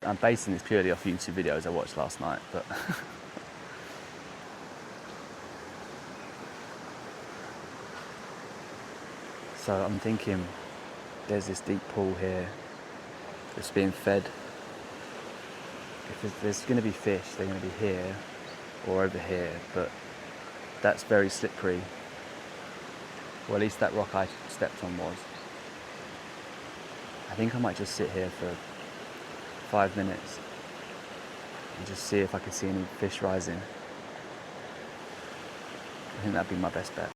I'm basing this purely off YouTube videos I watched last night, but so I'm thinking there's this deep pool here that's being fed. If there's going to be fish, they're going to be here or over here, but that's very slippery. Or at least that rock I stepped on was. I think I might just sit here for 5 minutes and just see if I can see any fish rising. I think that'd be my best bet.